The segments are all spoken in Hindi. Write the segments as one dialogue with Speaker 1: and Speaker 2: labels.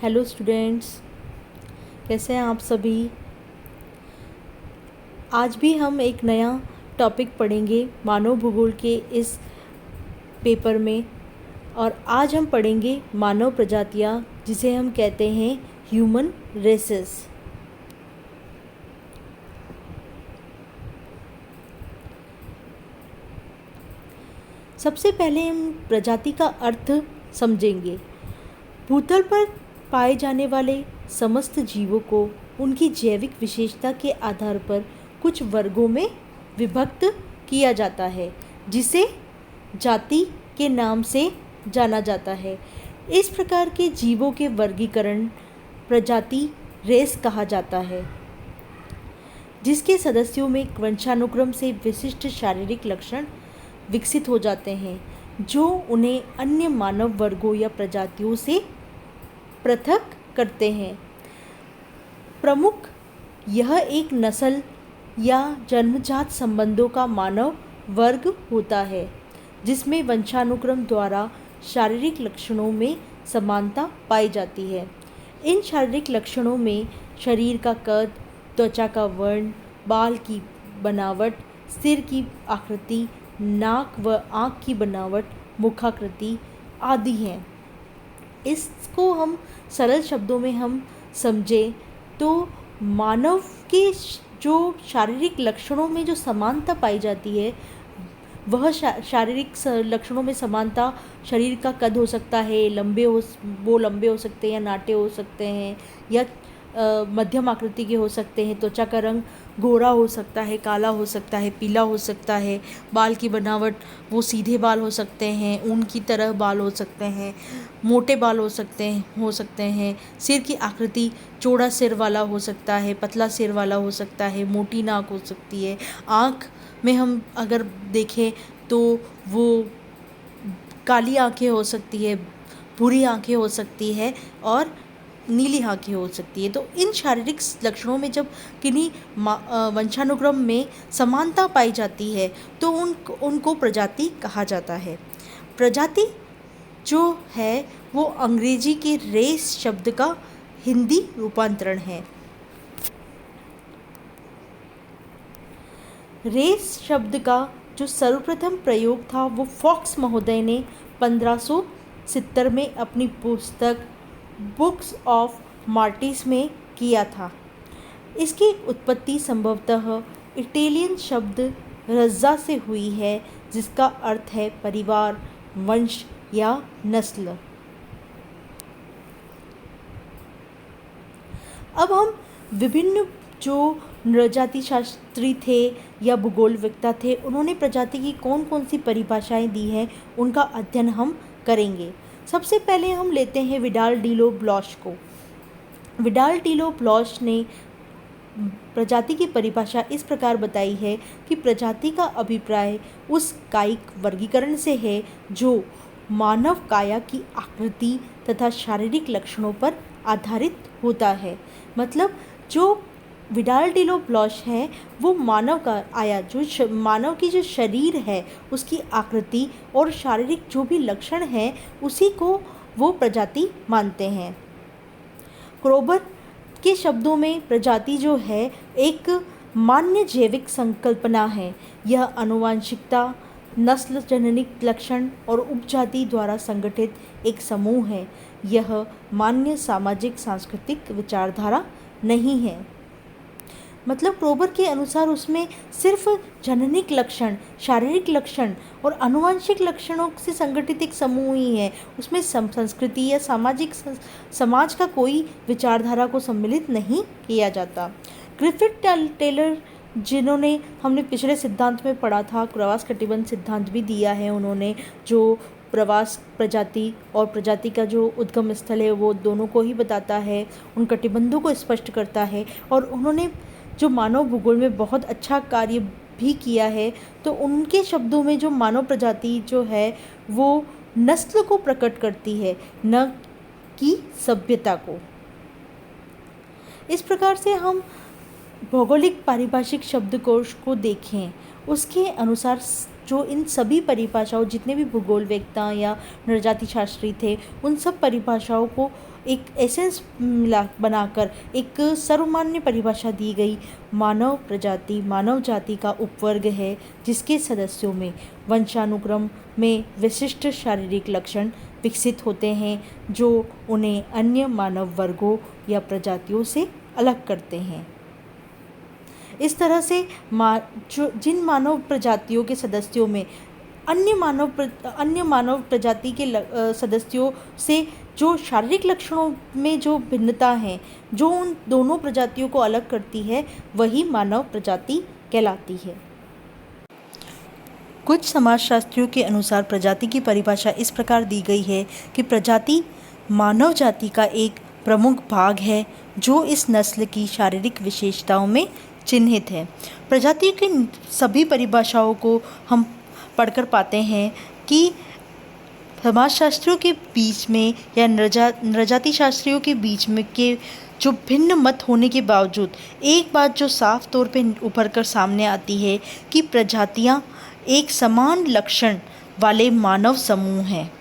Speaker 1: हेलो स्टूडेंट्स, कैसे हैं आप सभी। आज भी हम एक नया टॉपिक पढ़ेंगे मानव भूगोल के इस पेपर में। और आज हम पढ़ेंगे मानव प्रजातियां, जिसे हम कहते हैं ह्यूमन रेसेस। सबसे पहले हम प्रजाति का अर्थ समझेंगे। भूतल पर पाए जाने वाले समस्त जीवों को उनकी जैविक विशेषता के आधार पर कुछ वर्गों में विभक्त किया जाता है, जिसे जाति के नाम से जाना जाता है। इस प्रकार के जीवों के वर्गीकरण प्रजाति रेस कहा जाता है, जिसके सदस्यों में वंशानुक्रम से विशिष्ट शारीरिक लक्षण विकसित हो जाते हैं, जो उन्हें अन्य मानव वर्गों या प्रजातियों से पृथक करते हैं। प्रमुख यह एक नस्ल या जन्मजात संबंधों का मानव वर्ग होता है, जिसमें वंशानुक्रम द्वारा शारीरिक लक्षणों में समानता पाई जाती है। इन शारीरिक लक्षणों में शरीर का कद, त्वचा का वर्ण, बाल की बनावट, सिर की आकृति, नाक व आँख की बनावट, मुखाकृति आदि हैं। इसको हम सरल शब्दों में हम समझें तो मानव के जो शारीरिक लक्षणों में जो समानता पाई जाती है, वह शारीरिक लक्षणों में समानता शरीर का कद हो सकता है, वो लंबे हो सकते हैं या नाटे हो सकते हैं, या मध्यम आकृति के हो सकते हैं। त्वचा का रंग गोरा हो सकता है, काला हो सकता है, पीला हो सकता है। बाल की बनावट वो सीधे बाल हो सकते हैं, ऊन की तरह बाल हो सकते हैं, मोटे बाल हो सकते हैं। सिर की आकृति चौड़ा सिर वाला हो सकता है, पतला सिर वाला हो सकता है, मोटी नाक हो सकती है। आँख में हम अगर देखें तो वो काली आँखें हो सकती है, भूरी आँखें हो सकती है और नीली आँखें हो सकती है। तो इन शारीरिक लक्षणों में जब किन्हीं वंशानुक्रम में समानता पाई जाती है तो उनको प्रजाति कहा जाता है। प्रजाति जो है वो अंग्रेजी के रेस शब्द का हिंदी रूपांतरण है। रेस शब्द का जो सर्वप्रथम प्रयोग था वो फॉक्स महोदय ने 1570 में अपनी पुस्तक बुक्स ऑफ मार्टिस में किया था। इसकी उत्पत्ति संभवतः इटालियन शब्द रज़्ज़ा से हुई है, जिसका अर्थ है परिवार, वंश या नस्ल। अब हम विभिन्न जो नृजाति शास्त्री थे या भूगोलविद्ता थे, उन्होंने प्रजाति की कौन कौन सी परिभाषाएं दी हैं, उनका अध्ययन हम करेंगे। सबसे पहले हम लेते हैं विडाल डी लो ब्लॉश को। विडाल डी लो ब्लॉश ने प्रजाति की परिभाषा इस प्रकार बताई है कि प्रजाति का अभिप्राय उस कायिक वर्गीकरण से है जो मानव काया की आकृति तथा शारीरिक लक्षणों पर आधारित होता है। मतलब जो विडाल डी लो ब्लॉश है वो मानव का आया जो मानव की जो शरीर है उसकी आकृति और शारीरिक जो भी लक्षण है उसी को वो प्रजाति मानते हैं। क्रोबर के शब्दों में प्रजाति जो है एक मान्य जैविक संकल्पना है। यह आनुवंशिकता, नस्ल जननिक लक्षण और उपजाति द्वारा संगठित एक समूह है। यह मान्य सामाजिक सांस्कृतिक विचारधारा नहीं है। मतलब क्रोबर के अनुसार उसमें सिर्फ जननिक लक्षण, शारीरिक लक्षण और आनुवंशिक लक्षणों से संगठित एक समूह ही है। उसमें संस्कृति या समाज का कोई विचारधारा को सम्मिलित नहीं किया जाता। ग्रिफिथ टेलर, जिन्होंने हमने पिछले सिद्धांत में पढ़ा था, प्रवास कटिबंध सिद्धांत भी दिया है उन्होंने, जो प्रवास प्रजाति और प्रजाति का जो उद्गम स्थल है वो दोनों को ही बताता है, उन कटिबंधों को स्पष्ट करता है। और उन्होंने जो मानव भूगोल में बहुत अच्छा कार्य भी किया है, तो उनके शब्दों में जो मानव प्रजाति जो है वो नस्ल को प्रकट करती है, न कि सभ्यता को। इस प्रकार से हम भौगोलिक पारिभाषिक शब्दकोश को देखें, उसके अनुसार जो इन सभी परिभाषाओं, जितने भी भूगोलवेत्ता या नृजाति शास्त्री थे, उन सब परिभाषाओं को एक एसेंस मिला बनाकर एक सर्वमान्य परिभाषा दी गई। मानव प्रजाति मानव जाति का उपवर्ग है जिसके सदस्यों में वंशानुक्रम में विशिष्ट शारीरिक लक्षण विकसित होते हैं जो उन्हें अन्य मानव वर्गों या प्रजातियों से अलग करते हैं। इस तरह से जिन मानव प्रजातियों के सदस्यों में अन्य मानव प्रजाति के सदस्यों से जो शारीरिक लक्षणों में जो भिन्नता है, जो उन दोनों प्रजातियों को अलग करती है, वही मानव प्रजाति कहलाती है। कुछ समाजशास्त्रियों के अनुसार प्रजाति की परिभाषा इस प्रकार दी गई है कि प्रजाति मानव जाति का एक प्रमुख भाग है जो इस नस्ल की शारीरिक विशेषताओं में चिन्हित है। प्रजाति की सभी परिभाषाओं को हम पढ़कर पाते हैं कि समाजशास्त्रियों के बीच में या नृजाति शास्त्रियों के बीच में के जो भिन्न मत होने के बावजूद एक बात जो साफ तौर पे उभर कर सामने आती है कि प्रजातियां एक समान लक्षण वाले मानव समूह हैं।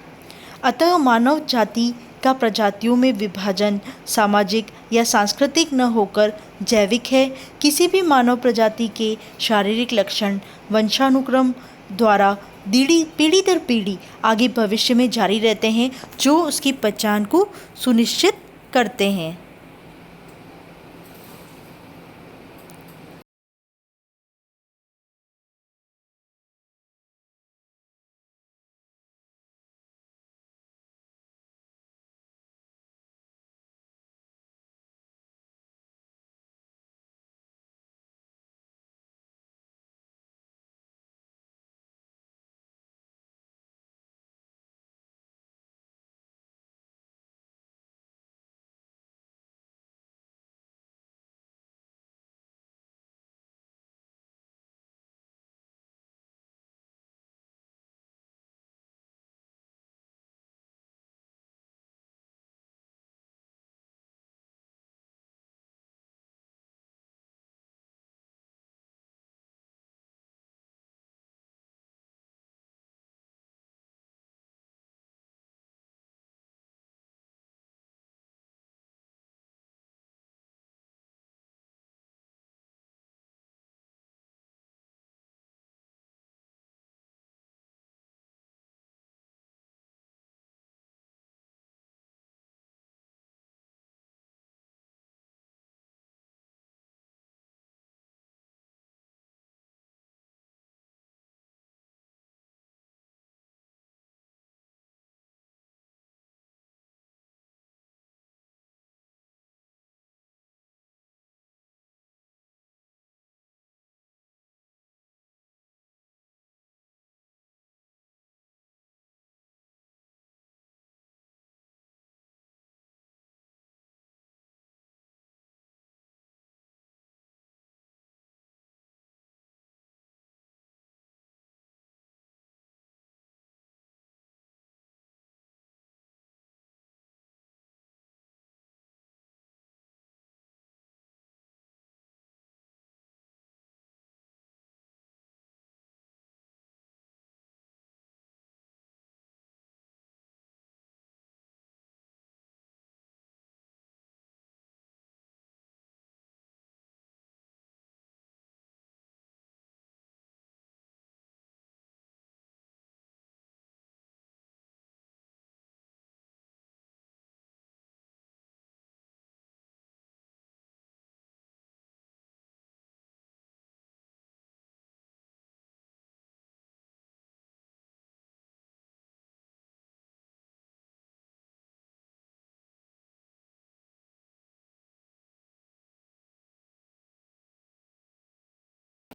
Speaker 1: अतः मानव जाति का प्रजातियों में विभाजन सामाजिक या सांस्कृतिक न होकर जैविक है। किसी भी मानव प्रजाति के शारीरिक लक्षण वंशानुक्रम द्वारा पीढ़ी दर पीढ़ी आगे भविष्य में जारी रहते हैं जो उसकी पहचान को सुनिश्चित करते हैं।